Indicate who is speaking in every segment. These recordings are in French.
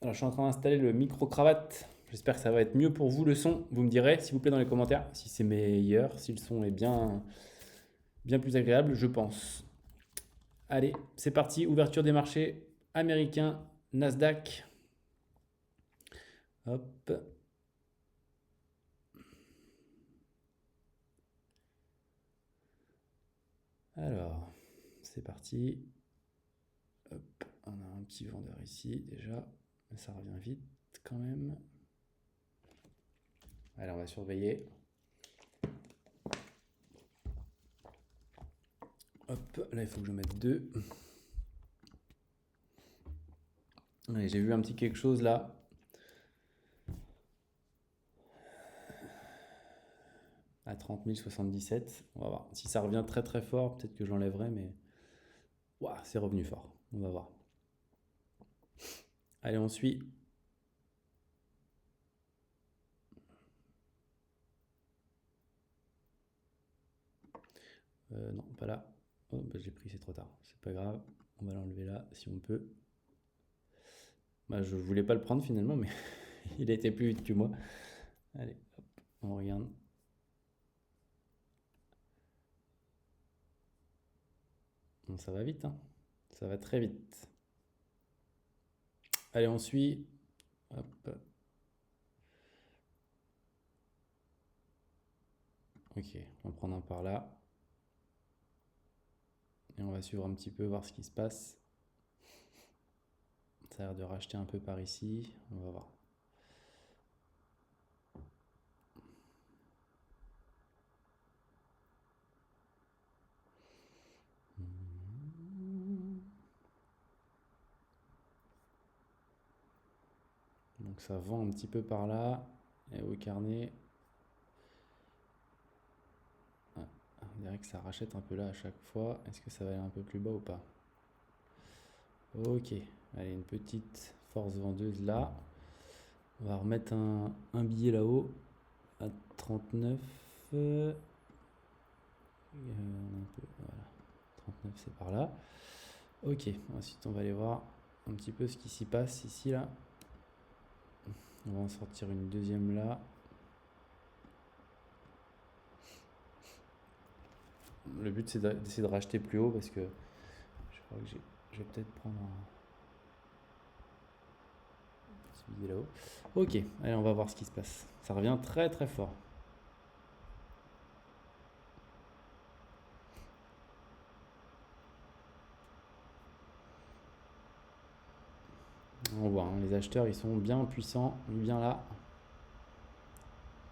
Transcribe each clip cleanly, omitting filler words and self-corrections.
Speaker 1: Alors, je suis en train d'installer le micro-cravate. J'espère que ça va être mieux pour vous le son. Vous me direz, s'il vous plaît, dans les commentaires, si c'est meilleur, si le son est bien plus agréable, je pense. Allez, c'est parti. Ouverture des marchés américains, Nasdaq. Hop. Alors, c'est parti. Hop, on a un petit vendeur ici déjà. Mais ça revient vite quand même. Allez, on va surveiller. Hop, là il faut que je mette 2. Allez, j'ai vu un petit quelque chose là. À 30 077. On va voir. Si ça revient très très fort, peut-être que je l'enlèverai, mais ouah, c'est revenu fort. On va voir. Allez, on suit. Non, pas là. Oh, bah, j'ai pris, c'est trop tard. C'est pas grave. On va l'enlever là si on peut. Bah, je voulais pas le prendre finalement, mais il a été plus vite que moi. Allez, hop, on regarde. Bon, ça va vite, hein. Ça va très vite. Allez, on suit. Hop. Ok, on va prendre un par là. Et on va suivre un petit peu, voir ce qui se passe. Ça a l'air de racheter un peu par ici. On va voir. Donc ça vend un petit peu par là. Et au carnet, ah, on dirait que ça rachète un peu là à chaque fois. Est-ce que ça va aller un peu plus bas ou pas? Ok, allez, une petite force vendeuse là. On va remettre un billet là-haut à 39. Voilà, 39 c'est par là. Ok, ensuite on va aller voir un petit peu ce qui s'y passe ici là. On va en sortir une deuxième là. Le but c'est d'essayer de racheter plus haut parce que je crois que je vais peut-être prendre un petit billet là-haut. Ok, allez on va voir ce qui se passe. Ça revient très très fort. On voit, hein, les acheteurs ils sont bien puissants, bien là.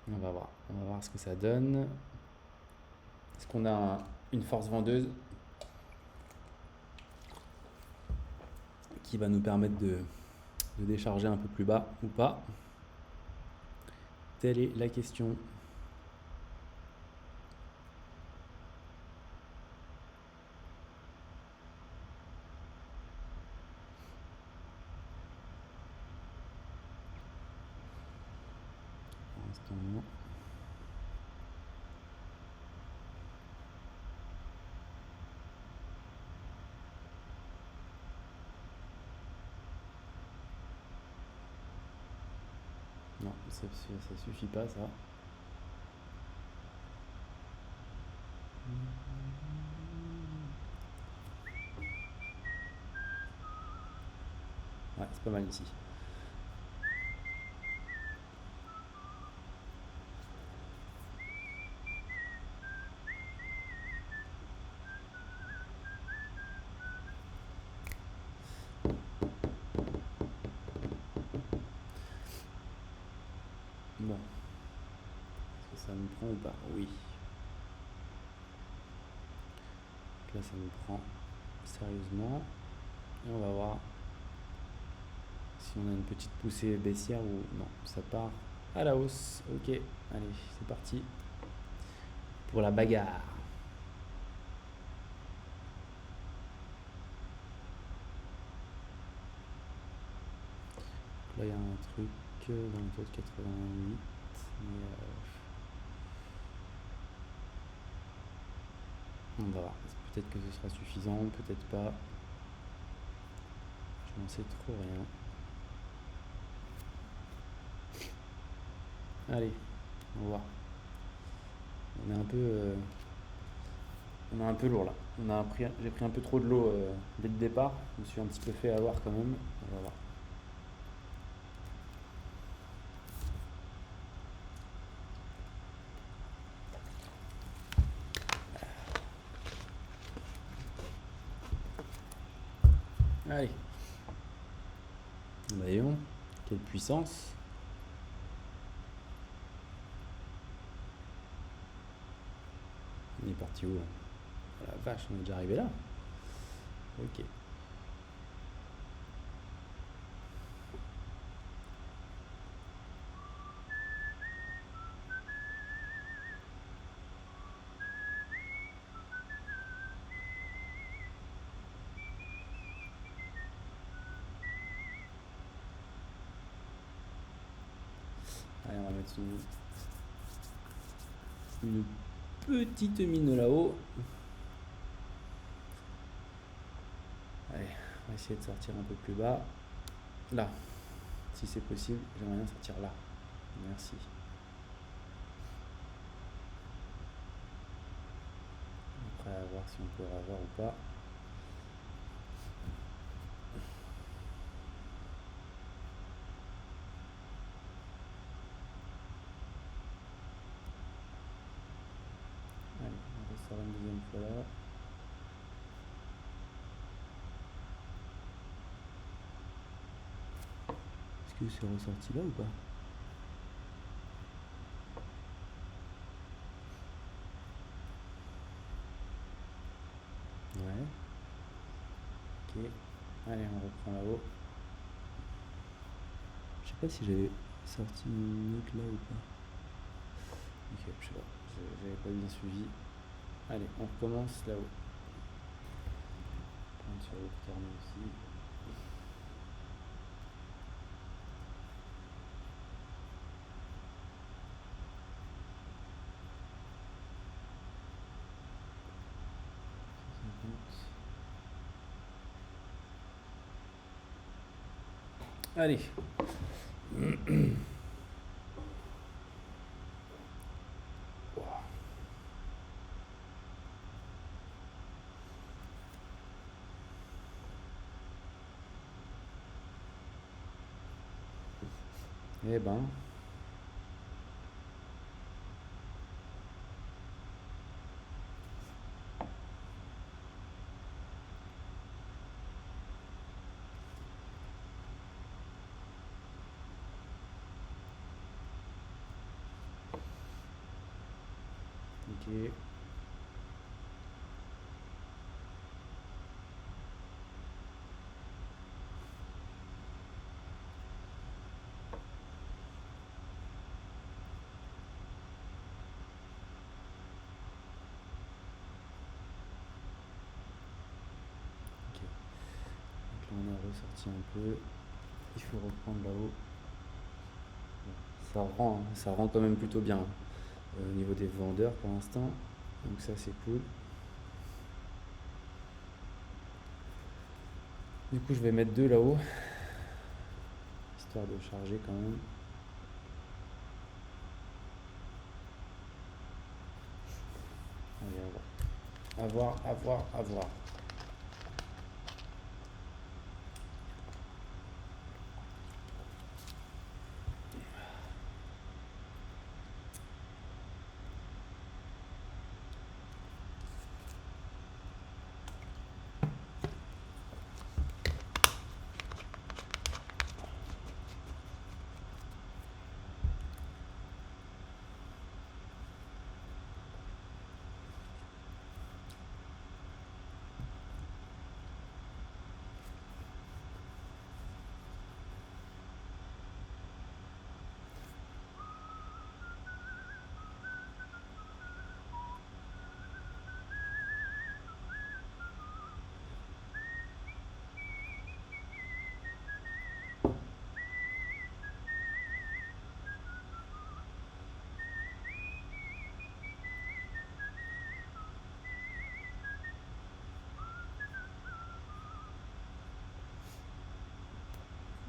Speaker 1: On va voir ce que ça donne. Est-ce qu'on a une force vendeuse qui va nous permettre de décharger un peu plus bas ou pas? Telle est la question. Pour l'instant, non. Non, ça suffit pas ça. Ouais, c'est pas mal ici. Bon, est-ce que ça me prend ou pas? Oui. Là, ça me prend sérieusement. Et on va voir si on a une petite poussée baissière ou non. Ça part à la hausse. Ok, allez, c'est parti pour la bagarre. Là, il y a un truc dans le taux de 88. Mais on va voir. Peut-être que ce sera suffisant, peut-être pas. Je n'en sais trop rien. Allez, on va voir. On est un peu, on est un peu lourd là. J'ai pris un peu trop de l'eau dès le départ. Je me suis un petit peu fait avoir quand même. On va voir. Allez. Voyons. Quelle puissance. On est parti où là? Oh la vache, on est déjà arrivé là. Ok. Allez, on va mettre une petite mine là-haut. Allez, on va essayer de sortir un peu plus bas. Là, si c'est possible, j'aimerais bien sortir là. Merci. Après, à voir si on peut avoir ou pas. Allez, on ressort une deuxième fois là. Est-ce que c'est ressorti là ou pas? Ouais. Ok. Allez, on reprend là-haut. Je sais pas si j'avais sorti une autre là ou pas. Ok, je sais pas. J'avais pas bien suivi. Allez, on recommence là-haut. Prendre sur l'autre carnet aussi. Allez. Eh ben. Ok. Donc là on a ressorti un peu. Il faut reprendre là-haut. Ça rend quand même plutôt bien au niveau des vendeurs pour l'instant. Donc ça c'est cool. Du coup je vais mettre 2 là-haut. Histoire de charger quand même. Allez, à voir. À voir.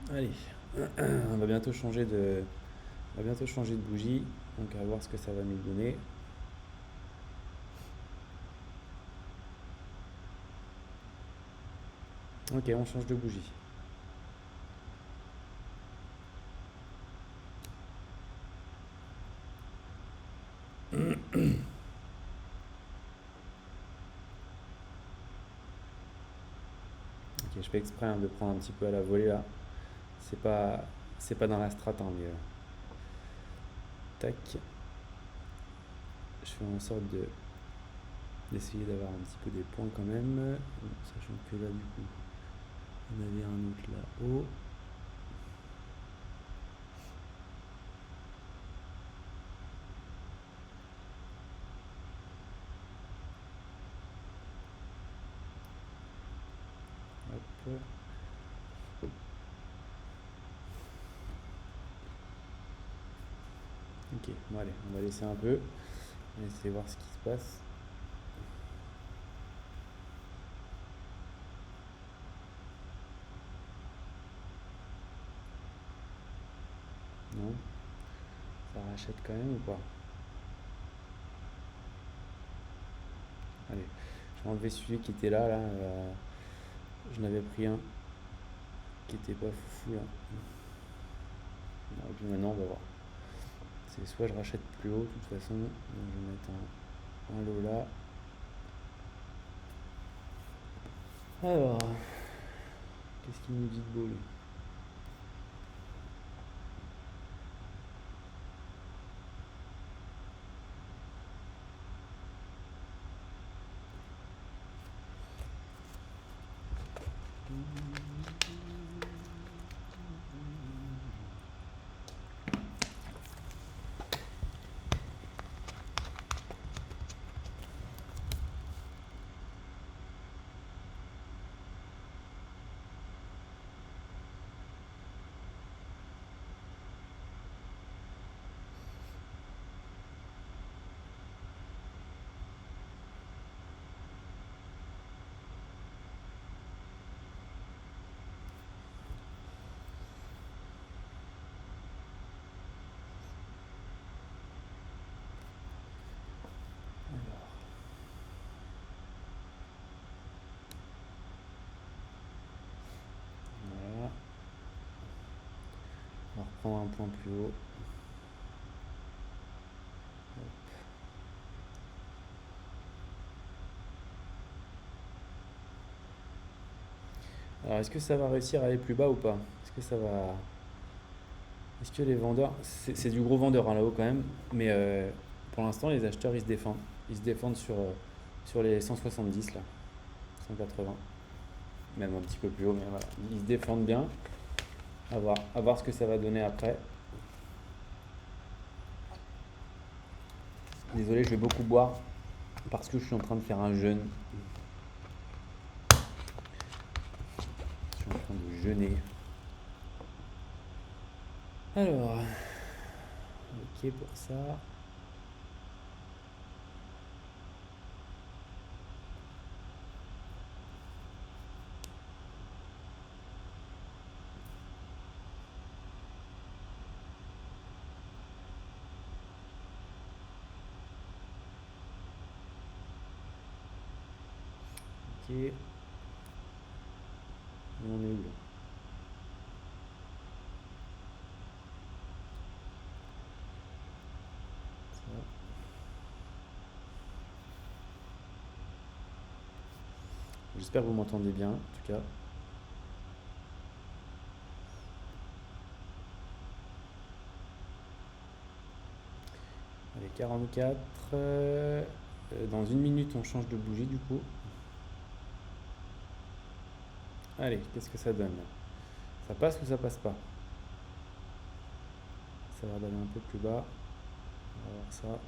Speaker 1: Allez, on va bientôt changer de On va bientôt changer de bougie, donc à voir ce que ça va nous donner. Ok, on change de bougie. Ok, je fais exprès de prendre un petit peu à la volée là. C'est pas, c'est pas dans la strat, hein, mais tac. Je fais en sorte d'essayer d'avoir un petit peu des points quand même. Bon, sachant que là, du coup, on avait un autre là-haut. Hop. Ok, bon allez, on va laisser un peu. On va essayer de voir ce qui se passe. Non, ça rachète quand même ou pas? Allez, je vais enlever celui qui était là. Je n'avais pris un qui était pas fou là. Et puis maintenant, on va voir. C'est soit je rachète plus haut, de toute façon. Donc je vais mettre un lot là. Alors, qu'est-ce qu'il nous dit de beau lui? Voilà. On va reprendre un point plus haut. Alors, est-ce que ça va réussir à aller plus bas ou pas? Est-ce que ça va. Est-ce que les vendeurs. C'est du gros vendeur hein, là-haut quand même, mais pour l'instant, les acheteurs ils se défendent. Ils se défendent sur les 170 là, 180, même un petit peu plus haut, mais voilà. Ils se défendent bien. À voir ce que ça va donner après. Désolé, je vais beaucoup boire parce que je suis en train de faire un jeûne. Je suis en train de jeûner. Alors, ok pour ça. Ok. Et on est où là? Ça. J'espère que vous m'entendez bien, en tout cas. Allez, 44. Dans une minute, on change de bougie du coup. Allez, qu'est-ce que ça donne là? Ça passe ou ça passe pas? Ça va d'aller un peu plus bas. On va voir ça. Ouais,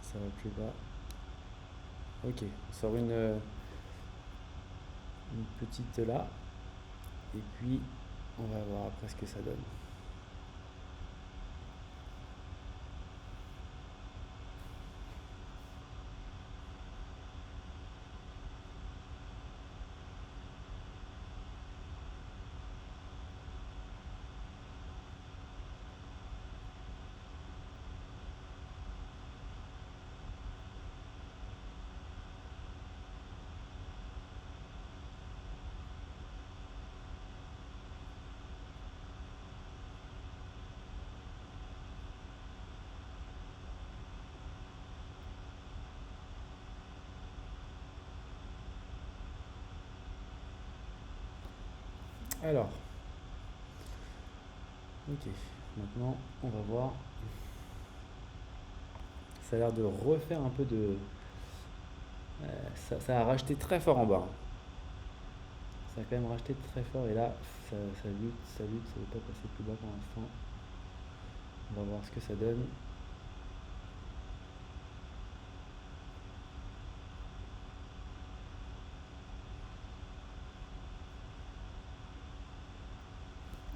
Speaker 1: ça va plus bas. Ok, on sort une petite là. Et puis, on va voir après ce que ça donne. Alors, ok. Maintenant, on va voir. Ça a l'air de refaire un peu de. Ça a racheté très fort en bas, hein. Ça a quand même racheté très fort et là, ça lutte, ça lutte, ça ne veut pas passer plus bas pour l'instant. On va voir ce que ça donne.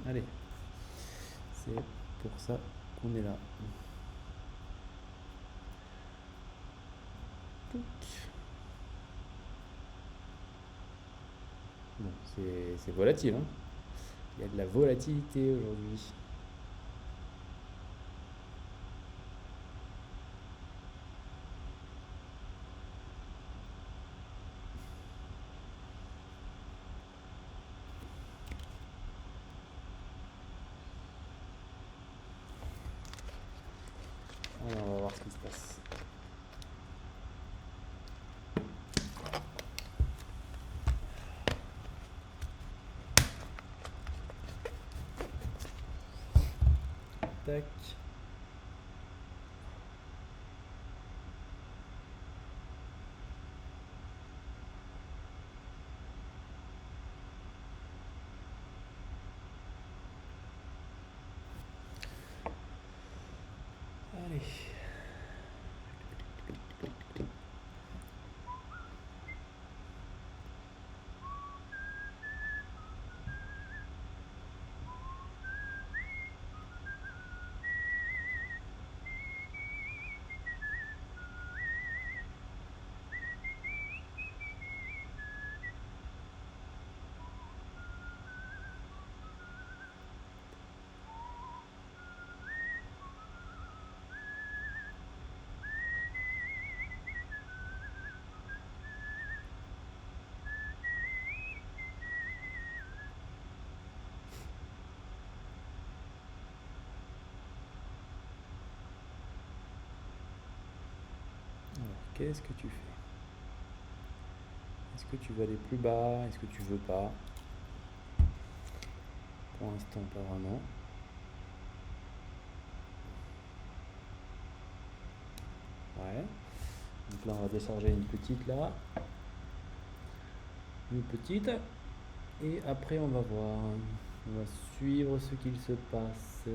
Speaker 1: Allez, c'est pour ça qu'on est là. Touc. Bon, c'est volatile, hein. Il y a de la volatilité aujourd'hui. Alors, on va voir ce qui se passe. Tac. Allez. Alors, qu'est-ce que tu fais? Est-ce que tu veux aller plus bas? Est-ce que tu veux pas? Pour l'instant, pas vraiment. Ouais. Donc là, on va décharger une petite là. Une petite. Et après, on va voir. On va suivre ce qu'il se passe.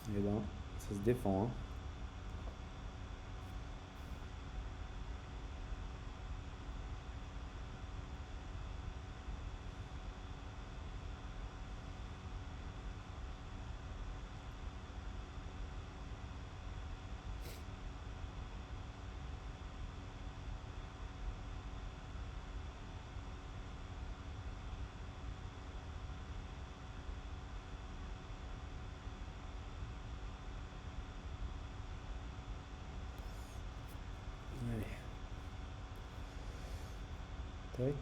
Speaker 1: Et ben, ça se défend, hein. Allez. Tac.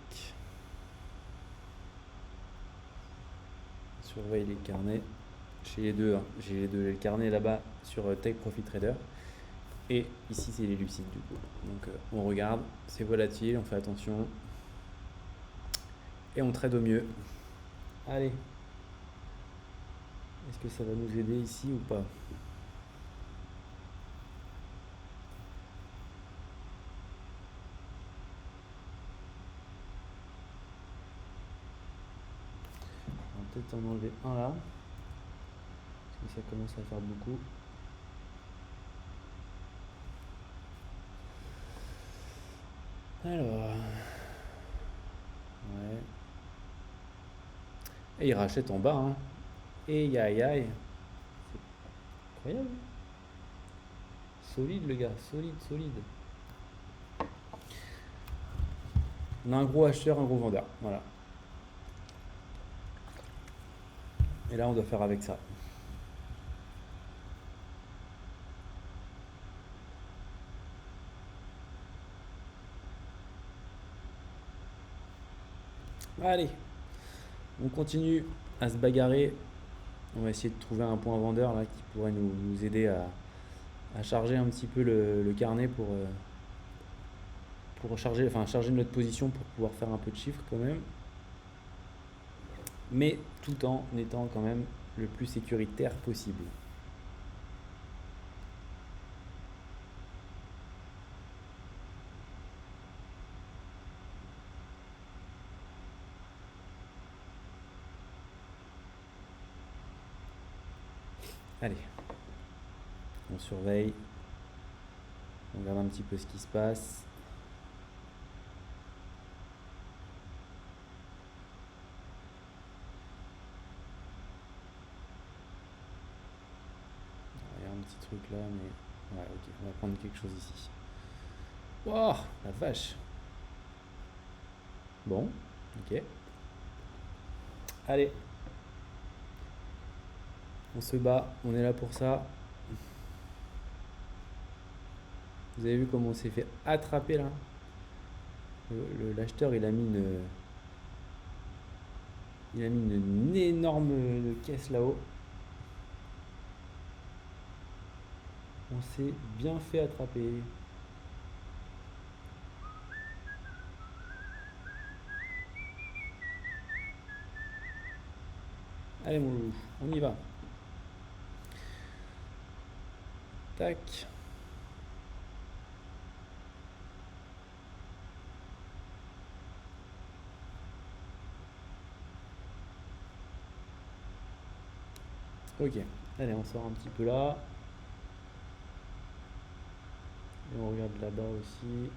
Speaker 1: Surveille les carnets. Chez les deux, hein. J'ai les deux. J'ai le carnet là-bas sur Take Profit Trader. Et ici, c'est les lucides du coup. Donc, on regarde. C'est volatile, on fait attention. Et on trade au mieux. Allez. Est-ce que ça va nous aider ici ou pas? On va peut-être en enlever un là. Parce que ça commence à faire beaucoup. Alors. Ouais. Et il rachète en bas, hein. Et aïe aïe. C'est incroyable. Solide le gars, solide, solide. On a un gros acheteur, un gros vendeur. Voilà. Et là, on doit faire avec ça. Allez, On continue à se bagarrer. On va essayer de trouver un point vendeur là, qui pourrait nous aider à charger un petit peu le carnet pour charger notre position pour pouvoir faire un peu de chiffres quand même. Mais tout en étant quand même le plus sécuritaire possible. Allez, on surveille, on regarde un petit peu ce qui se passe. Il y a un petit truc là, mais ouais, ok, on va prendre quelque chose ici. Wow, la vache. Bon, ok. Allez, on se bat, on est là pour ça. Vous avez vu comment on s'est fait attraper là? L'acheteur il a mis une énorme caisse là-haut. On s'est bien fait attraper. Allez mon loup, on y va. Tac. Ok, allez on sort un petit peu là. Et on regarde là-bas aussi.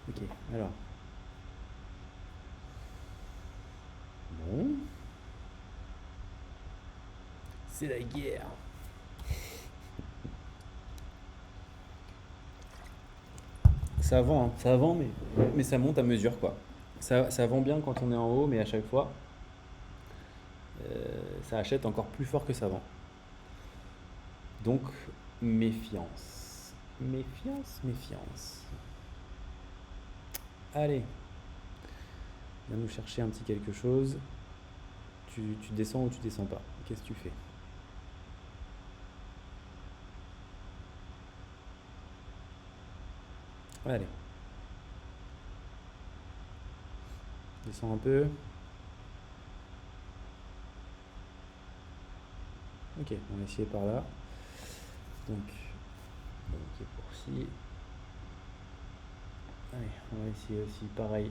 Speaker 1: Ok, alors. Bon. C'est la guerre. Ça vend, hein. Ça vend, mais ça monte à mesure quoi. Ça vend bien quand on est en haut, mais à chaque fois, ça achète encore plus fort que ça vend. Donc, méfiance. Méfiance, méfiance. Allez, viens nous chercher un petit quelque chose. Tu descends ou tu descends pas? Qu'est-ce que tu fais? Allez. Descends un peu. Ok, on va essayer par là. Donc, ok pour ci. Allez, on va essayer aussi pareil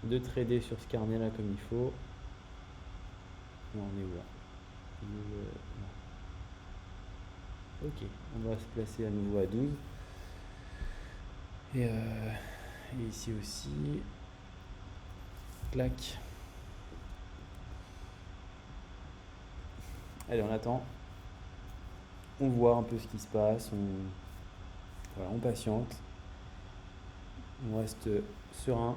Speaker 1: de trader sur ce carnet là comme il faut. Non, on est où là? Non. Ok, on va se placer à nouveau à 12. Et ici aussi. Clac. Allez, on attend. On voit un peu ce qui se passe. Voilà, on patiente. On reste serein.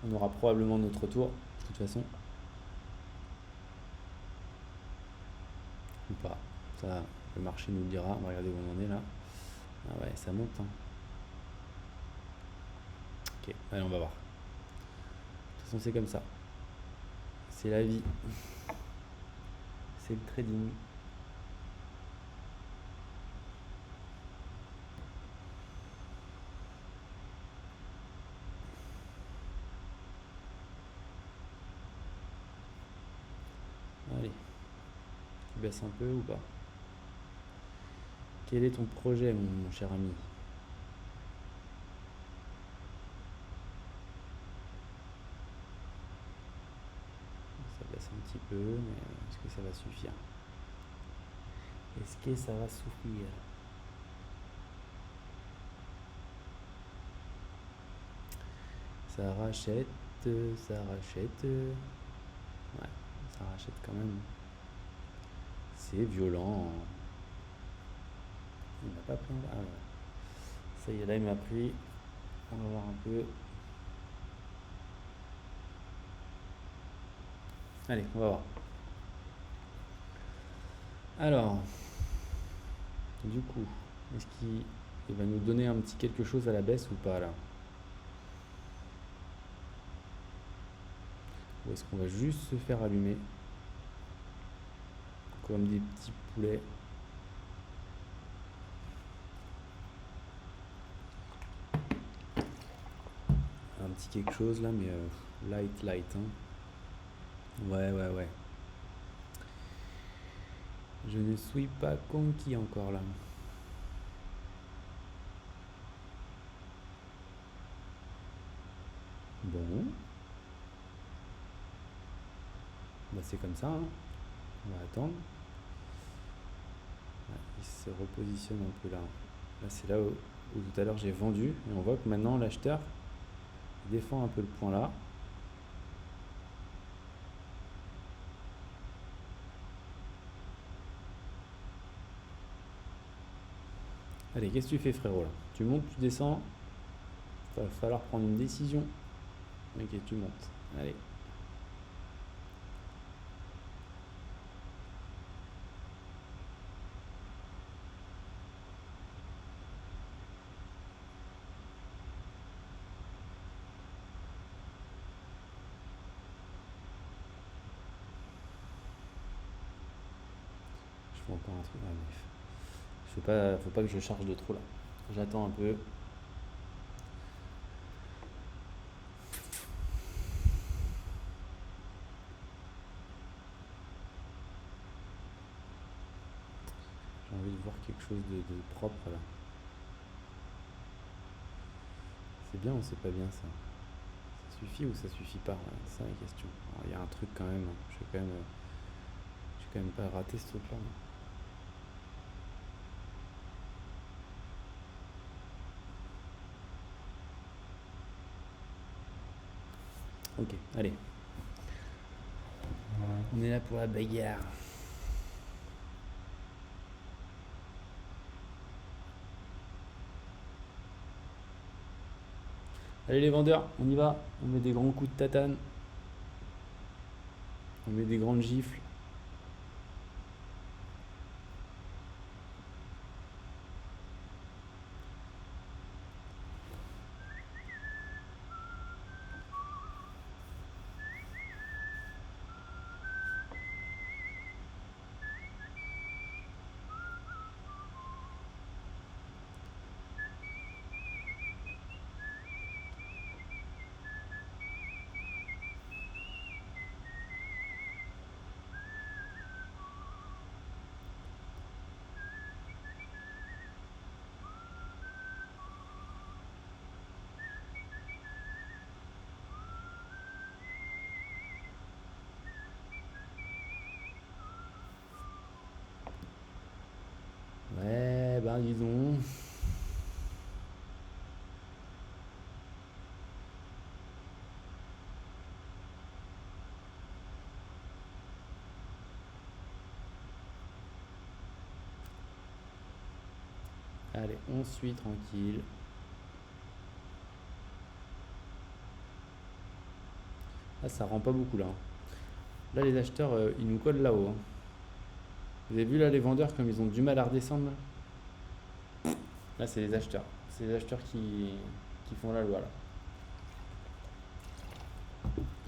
Speaker 1: On aura probablement notre tour, de toute façon. Ou pas. Ça, le marché nous le dira. On va regarder où on en est là. Ah ouais, ça monte. Hein. Ok, allez, on va voir. De toute façon, c'est comme ça. C'est la vie. C'est le trading. Allez. Tu baisses un peu ou pas? Quel est ton projet, mon cher ami? Ça baisse un petit peu, mais est-ce que ça va suffire? Est-ce que ça va suffire? Ça rachète, ça rachète. Ouais, ça rachète quand même. C'est violent. Il m'a pas pris. Ah ouais. Ça y est, là il m'a pris. On va voir un peu. Allez, on va voir. Alors, du coup, est-ce qu'il va nous donner un petit quelque chose à la baisse ou pas là? Ou est-ce qu'on va juste se faire allumer comme des petits poulets? Un petit quelque chose là, mais light, hein. Ouais. Je ne suis pas conquis encore là. Bon. Bah c'est comme ça, hein. On va attendre. Ouais, il se repositionne un peu là. Là c'est là où tout à l'heure j'ai vendu. Et on voit que maintenant l'acheteur défend un peu le point là. Allez, qu'est-ce que tu fais frérot là? Tu montes, tu descends. Il va falloir prendre une décision. Ok, tu montes. Allez. Je fais encore un truc. Ah, bref. Faut pas que je charge de trop là. J'attends un peu. J'ai envie de voir quelque chose de propre là. C'est bien ou c'est pas bien ça? Ça suffit ou ça suffit pas? Ouais, c'est ça la question. Il y a un truc quand même. Je vais quand même pas rater ce truc là. Ok, allez. On est là pour la bagarre. Allez les vendeurs, on y va. On met des grands coups de tatane. On met des grandes gifles. Ouais, ben dis donc. Allez, on suit tranquille. Là, ça rend pas beaucoup là. Là, les acheteurs, ils nous collent là-haut, hein. Vous avez vu là les vendeurs comme ils ont du mal à redescendre là? Là, c'est les acheteurs. C'est les acheteurs qui font la loi là.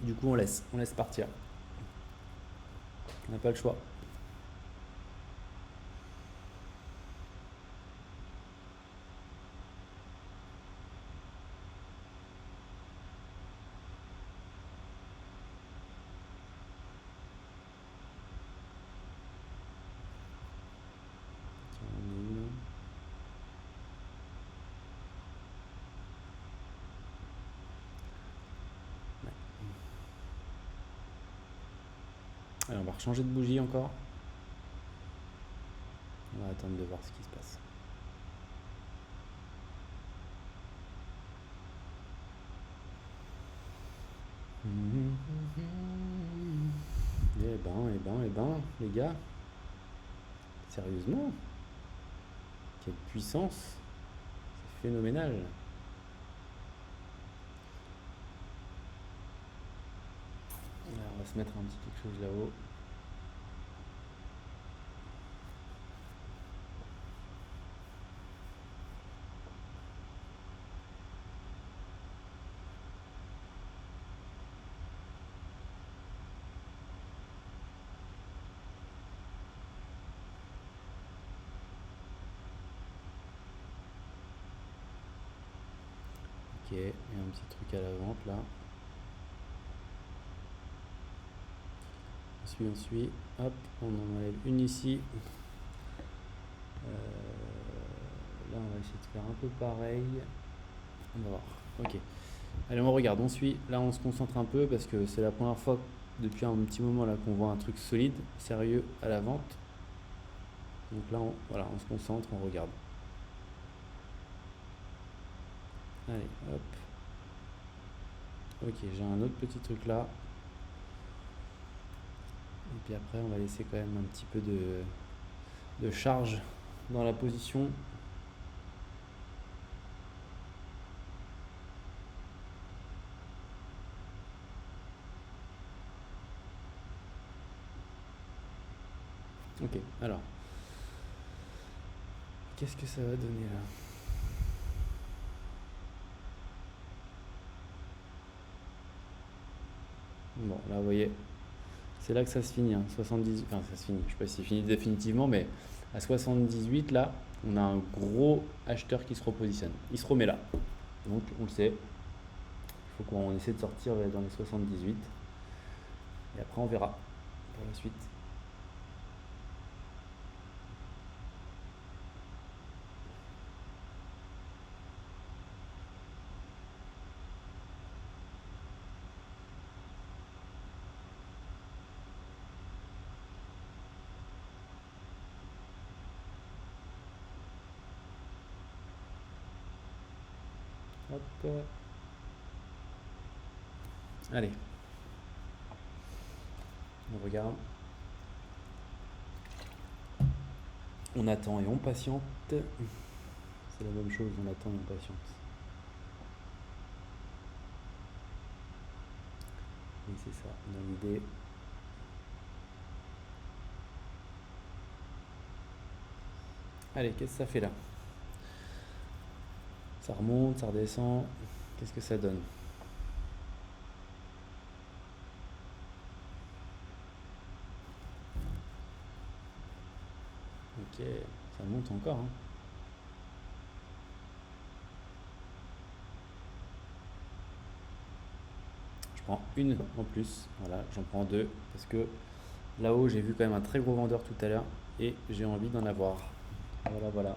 Speaker 1: Du coup, on laisse partir. On n'a pas le choix. On est où là? Allez, on va changer de bougie encore. On va attendre de voir ce qui se passe. Eh ben, les gars. Sérieusement? Quelle puissance! C'est phénoménal. Alors, on va se mettre un petit quelque chose là-haut. Ok, il y a un petit truc à la vente là. On suit. Hop, on en enlève une ici. Là, on va essayer de faire un peu pareil. On va voir. Ok. Allez, on regarde, on suit. Là, on se concentre un peu parce que c'est la première fois depuis un petit moment là qu'on voit un truc solide, sérieux à la vente. Donc là, voilà, on se concentre, on regarde. Allez, hop. Ok, j'ai un autre petit truc là. Et puis après, on va laisser quand même un petit peu de charge dans la position. Ok, alors. Qu'est-ce que ça va donner là? Bon, là, vous voyez, c'est là que ça se finit. 70, enfin, ça se finit. Je sais pas si c'est fini définitivement, mais à 78, là, on a un gros acheteur qui se repositionne. Il se remet là. Donc, on le sait. Il faut qu'on essaie de sortir dans les 78. Et après, on verra pour la suite. Hop. Allez. On regarde. On attend et on patiente. C'est la même chose, on attend et on patiente. Oui, c'est ça, dans l'idée. Allez, qu'est-ce que ça fait là? Ça remonte, ça redescend. Qu'est-ce que ça donne? Ok, ça monte encore. Je prends une en plus. Voilà, j'en prends deux. Parce que là-haut, j'ai vu quand même un très gros vendeur tout à l'heure. Et j'ai envie d'en avoir. Voilà, voilà.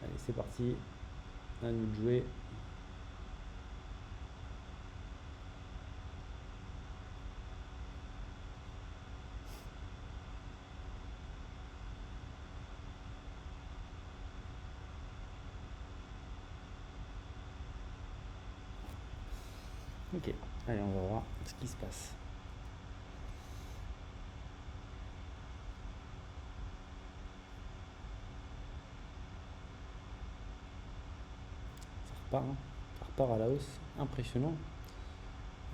Speaker 1: Allez, c'est parti. À nous de jouer. Ok, allez, on va voir ce qui se passe. Ça repart, hein. Ça repart à la hausse. Impressionnant.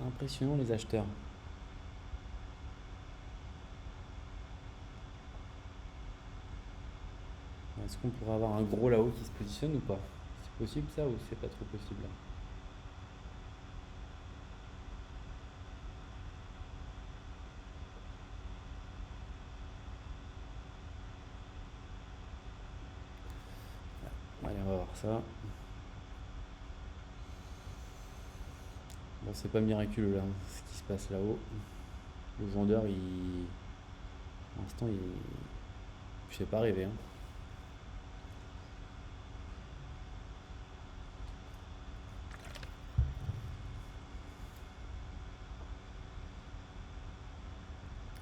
Speaker 1: Impressionnant les acheteurs. Est-ce qu'on pourrait avoir un gros là-haut qui se positionne ou pas? C'est possible ça ou c'est pas trop possible là? Allez, on va voir ça. Bon, c'est pas miraculeux là, ce qui se passe là-haut. Le vendeur, pour l'instant, je sais pas rêver.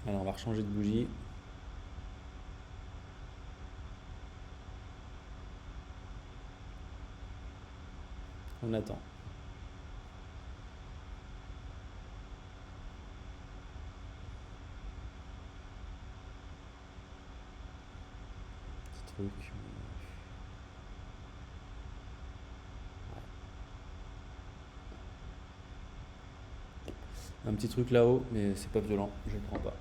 Speaker 1: Allez, on va rechanger de bougie. On attend. Petit truc. Un petit truc là-haut, mais c'est pas violent, je le prends pas.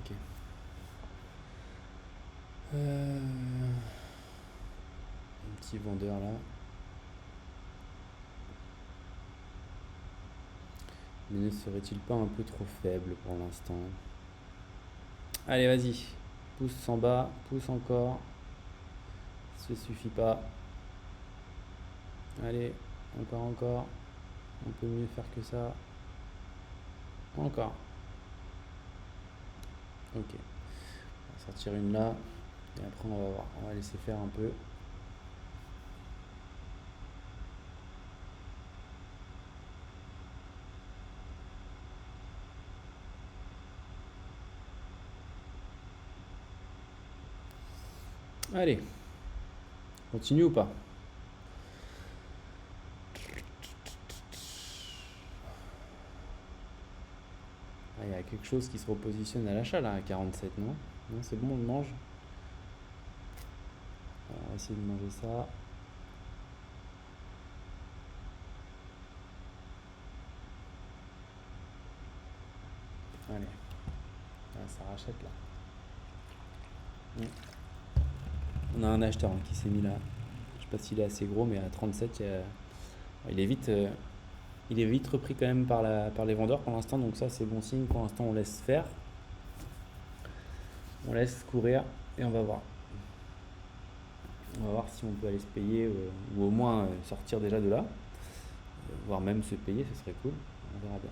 Speaker 1: Ok. Un petit vendeur là. Mais ne serait-il pas un peu trop faible pour l'instant? Allez, vas-y. Pousse en bas, pousse encore. Ça suffit pas. Allez, encore. On peut mieux faire que ça. Encore. Ok. On va sortir une là. Et après, on va voir. On va laisser faire un peu. Allez. Continue ou pas? Ah, il y a quelque chose qui se repositionne à l'achat là, à 47, non? Non, c'est bon, on le mange. Alors, on va essayer de manger ça. Allez. Ah, ça rachète là. On a un acheteur qui s'est mis là. Je sais pas s'il est assez gros, mais à 37, il est vite repris quand même par les vendeurs pour l'instant. Donc ça, c'est bon signe. Pour l'instant, on laisse faire. On laisse courir et on va voir. On va voir si on peut aller se payer ou au moins sortir déjà de là. Voire même se payer, ce serait cool. On verra bien.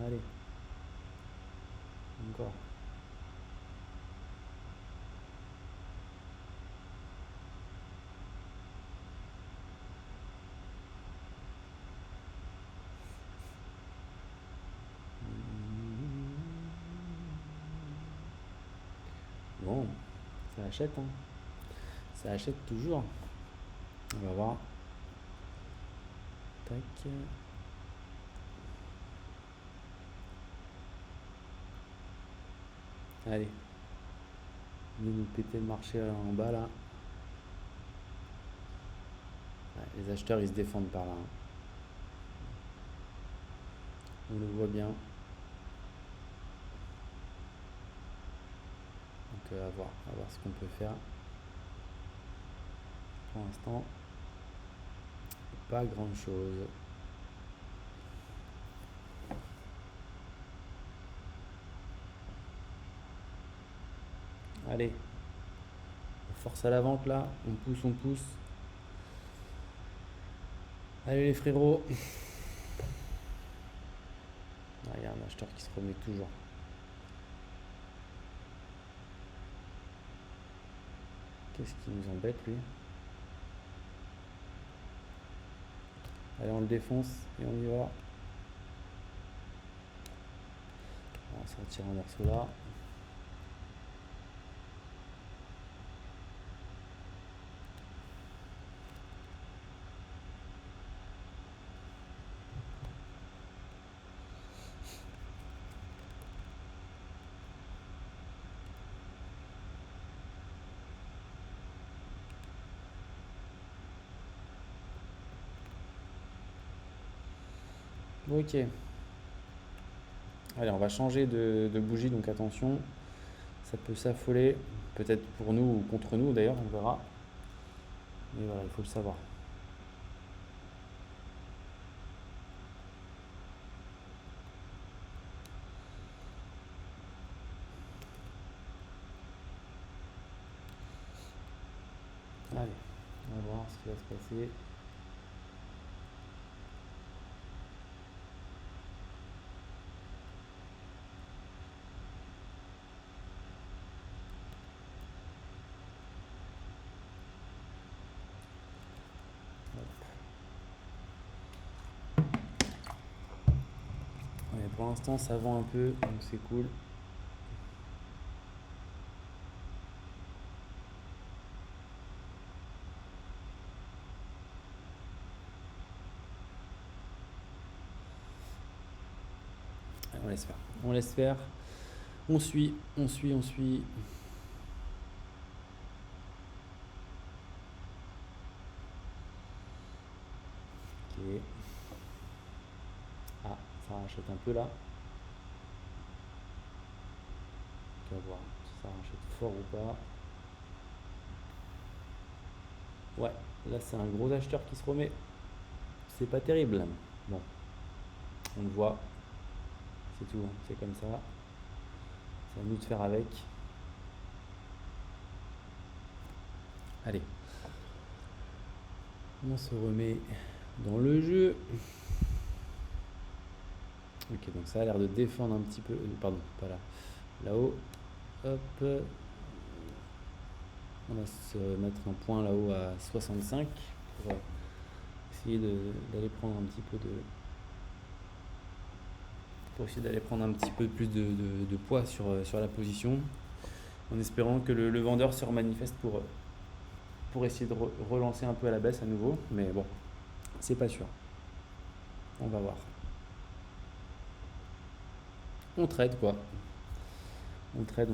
Speaker 1: Allez. Encore. Bon, ça achète, hein. Ça achète toujours. On va voir. Tac. Allez. Nous péter le marché en bas là. Ouais, les acheteurs ils se défendent par là, hein. On le voit bien. Donc à voir ce qu'on peut faire. Pour l'instant, pas grand chose. Allez, on force à la vente là, on pousse. Allez les frérots. Ah, il y a un acheteur qui se remet toujours. Qu'est-ce qui nous embête lui? Allez, on le défonce et on y va. On va sortir un morceau là. Ok. Allez, on va changer de bougie, donc attention. Ça peut s'affoler, peut-être pour nous ou contre nous d'ailleurs, on verra. Mais voilà, il faut le savoir. Allez, on va voir ce qui va se passer. Ouais, pour l'instant, ça vend un peu, donc c'est cool. Allez, on laisse faire. On suit. rachète un peu là. On va voir si ça rachète fort ou pas. Ouais, là c'est un gros acheteur qui se remet. C'est pas terrible. Bon, on le voit. C'est tout, hein. C'est comme ça. C'est à nous de faire avec. Allez. On se remet dans le jeu. Ok, donc ça a l'air de défendre un petit peu. Pardon, pas là. Là-haut. Hop. On va se mettre un point là-haut à 65 pour essayer d'aller prendre un petit peu de. Pour essayer d'aller prendre un petit peu plus de poids sur la position. En espérant que le vendeur se remanifeste pour essayer de relancer un peu à la baisse à nouveau. Mais bon, c'est pas sûr. On va voir. On trade quoi. On trade.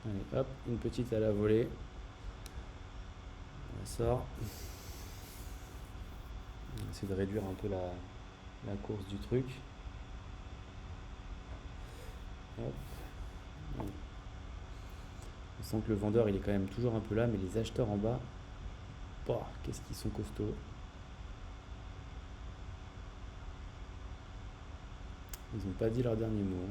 Speaker 1: Allez, hop, une petite à la volée. On la sort. On va essayer de réduire un peu la course du truc. Hop. On sent que le vendeur il est quand même toujours un peu là, mais les acheteurs en bas, qu'est-ce qu'ils sont costauds. Ils n'ont pas dit leur dernier mot.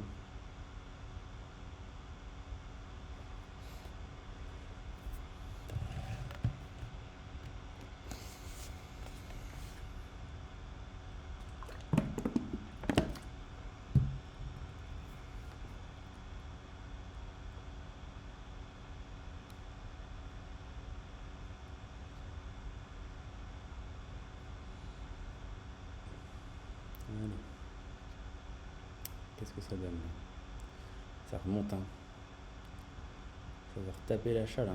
Speaker 1: Allez. Qu'est-ce que ça donne? Ça remonte, hein. Ça va retaper l'achat là.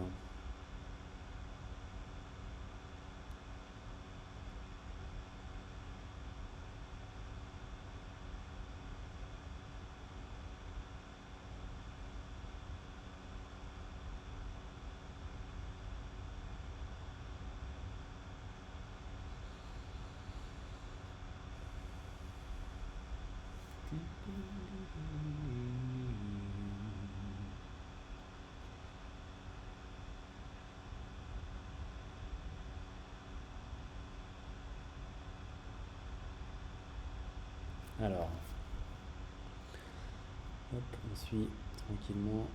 Speaker 1: Alors, hop, on suit tranquillement.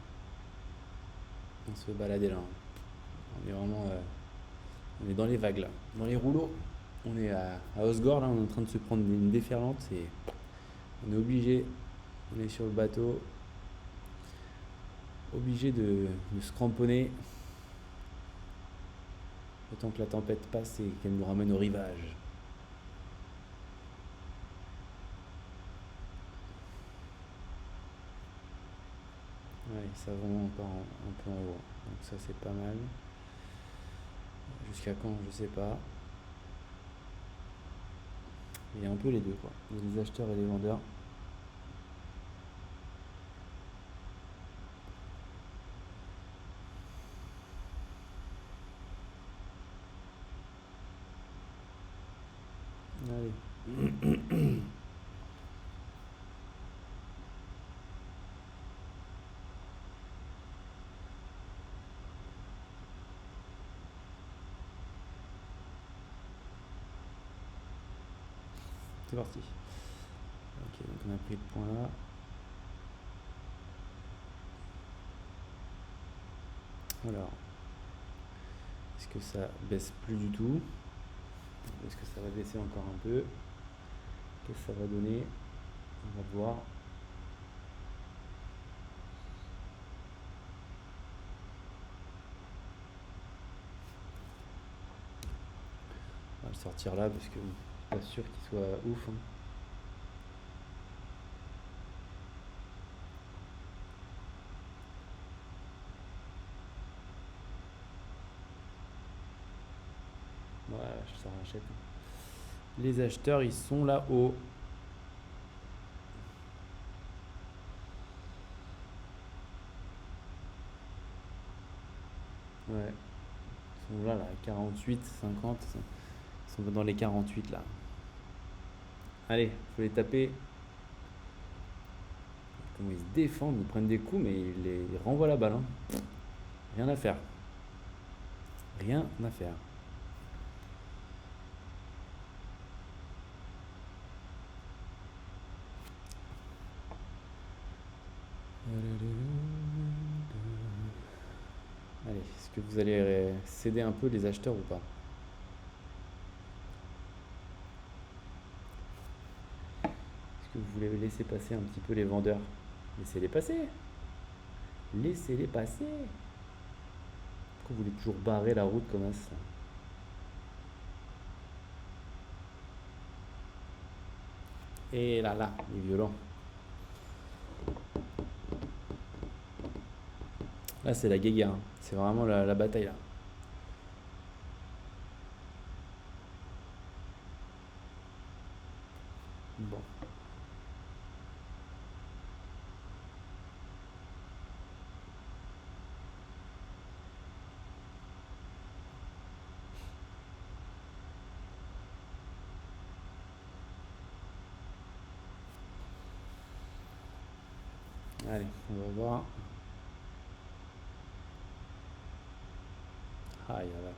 Speaker 1: On se fait balader là. On est vraiment on est dans les vagues là, dans les rouleaux. On est à Osgore là, on est en train de se prendre une déferlante et on est obligé, on est sur le bateau, obligé de se cramponner autant que la tempête passe et qu'elle nous ramène au rivage. Ouais, ça va encore un peu en haut, donc ça c'est pas mal. Jusqu'à quand, je sais pas. Il y a un peu les deux quoi. Il y a les acheteurs et les vendeurs. Allez. C'est parti. Ok, donc on a pris le point là. Alors, est-ce que ça baisse plus du tout? Est-ce que ça va baisser encore un peu? Qu'est-ce que ça va donner? On va voir. On va le sortir là parce que je suis pas sûr qu'il soit ouf, hein. Ouais, ça rachète. Les acheteurs, ils sont là-haut. Ouais. Ils sont là, 48, 50. Ils sont dans les 48 là. Allez, faut les taper. Comment ils se défendent, ils prennent des coups, mais ils renvoient la balle. Hein. Rien à faire. Rien à faire. Allez, est-ce que vous allez céder un peu les acheteurs ou pas? Est-ce que vous voulez laisser passer un petit peu les vendeurs? Laissez-les passer. Laissez-les passer. Pourquoi vous voulez toujours barrer la route comme ça? Et là, il est violent. Là, c'est la guéguerre. Hein. C'est vraiment la bataille là. Bon. Allez, on va voir. Aïe, la vache.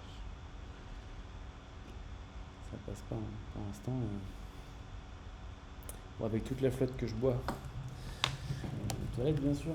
Speaker 1: Ça passe pas, hein. Pour l'instant. Bon, avec toute la flotte que je bois. Toilette, bien sûr.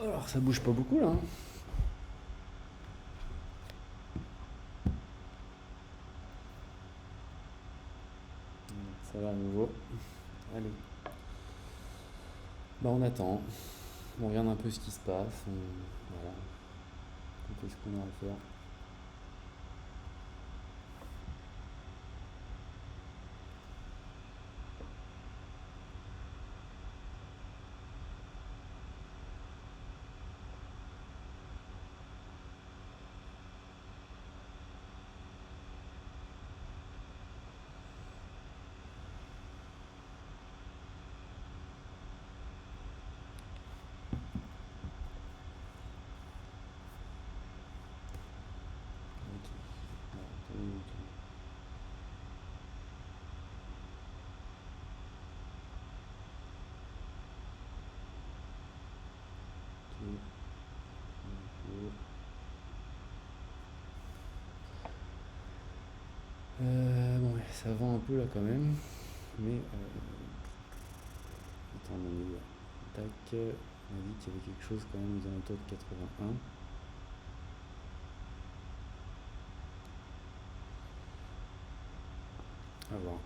Speaker 1: Alors, ça bouge pas beaucoup là. Hein. Ça va à nouveau. Allez. Bah, on attend. On regarde un peu ce qui se passe. Voilà. On fait ce qu'on a à faire. Ok. Voilà, attendez, ok. Ok. Ok. Bon, ouais, ça vend un peu là quand même. Mais. Attends, on est où là? Tac. On a dit qu'il y avait quelque chose quand même aux alentours de 81. À voir.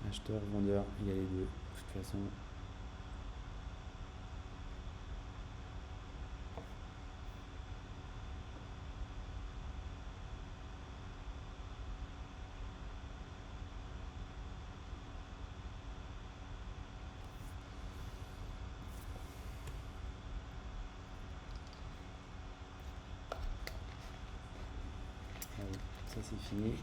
Speaker 1: Acheteur, vendeur, il y a les deux. De toute façon. Allez, ça c'est fini.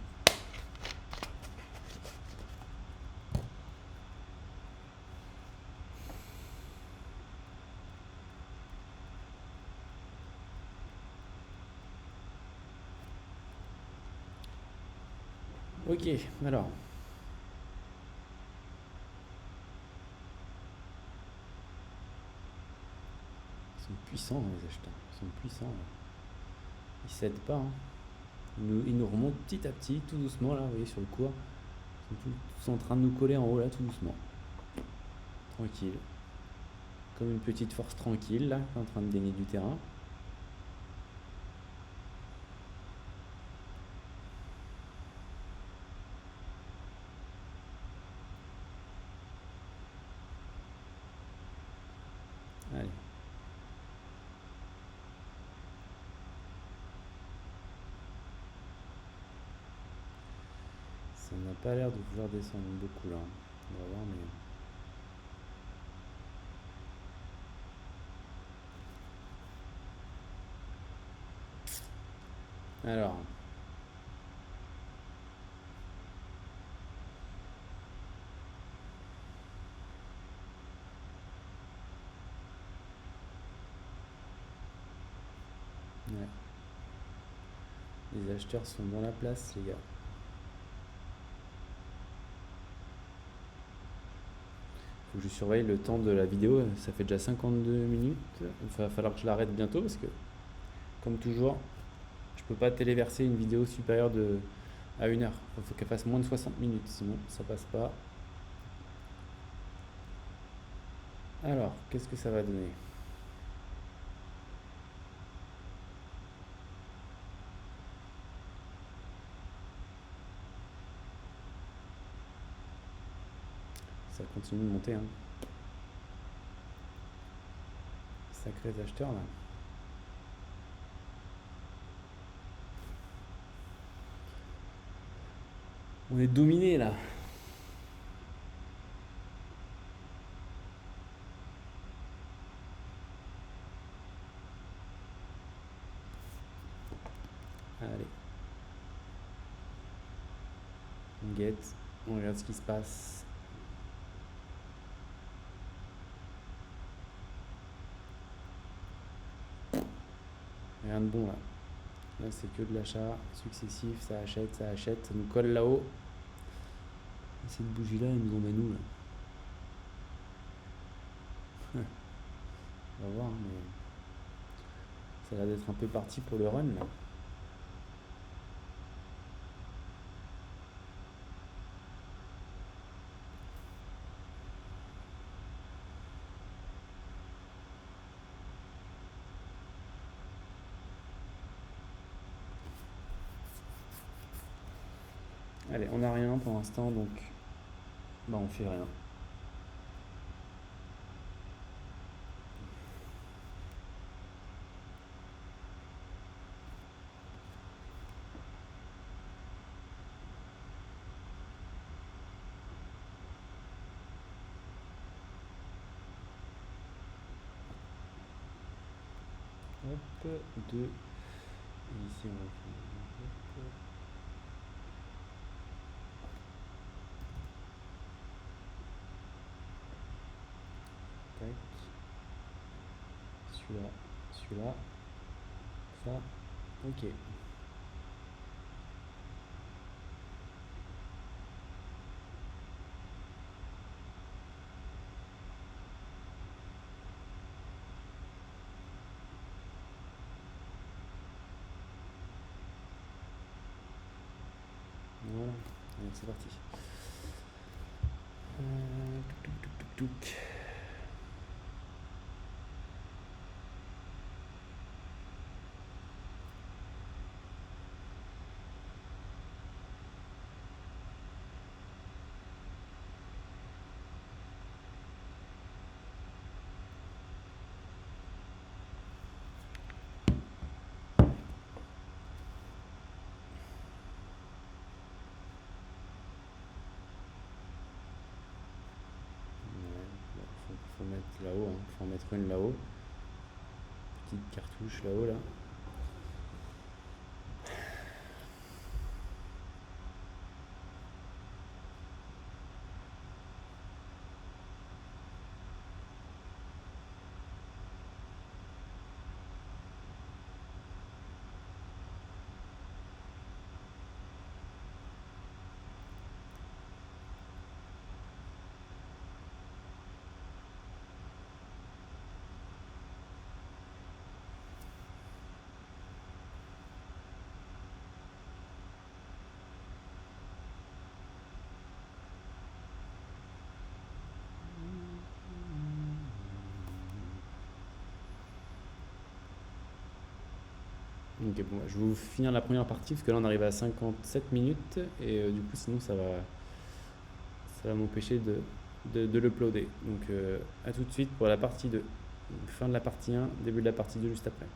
Speaker 1: Ok, alors. Ils sont puissants, hein, les acheteurs. Ils sont puissants. Là. Ils cèdent pas. Hein. Ils nous remontent petit à petit, tout doucement, là, vous voyez, sur le cours. Ils sont en train de nous coller en haut, là, tout doucement. Tranquille. Comme une petite force tranquille, là, en train de gagner du terrain. Allez. Ça n'a pas l'air de vouloir descendre beaucoup, là. On va voir, mais... Alors... Ouais. Les acheteurs sont dans la place, les gars. Faut que je surveille le temps de la vidéo. Ça fait déjà 52 minutes. Il va falloir que je l'arrête bientôt parce que, comme toujours, je peux pas téléverser une vidéo supérieure à 1 heure. Il faut qu'elle fasse moins de 60 minutes, sinon ça passe pas. Alors, qu'est-ce que ça va donner? Ça continue de monter, hein. Sacrés acheteurs là. On est dominé là. Allez. On guette. On regarde ce qui se passe. Rien de bon là. Là c'est que de l'achat successif. Ça achète, ça achète. Ça nous colle là-haut. Et cette bougie là, elle nous emmène où là? On va voir, mais ça a l'air d'être un peu parti pour le run là. Allez, on n'a rien pour l'instant, donc bah on fait rien. Hop, 2. Et ici on va faire... Tac. Celui-là, celui-là. Ça. Ok. Voilà. Allez, c'est parti. Touc. Faut mettre là-haut, hein. Faut en mettre une là-haut. Petite cartouche là-haut là. Ok, bon, je vais vous finir la première partie parce que là on arrive à 57 minutes et du coup sinon ça va m'empêcher de l'uploader. Donc à tout de suite pour la partie 2. Fin de la partie 1, début de la partie 2 juste après.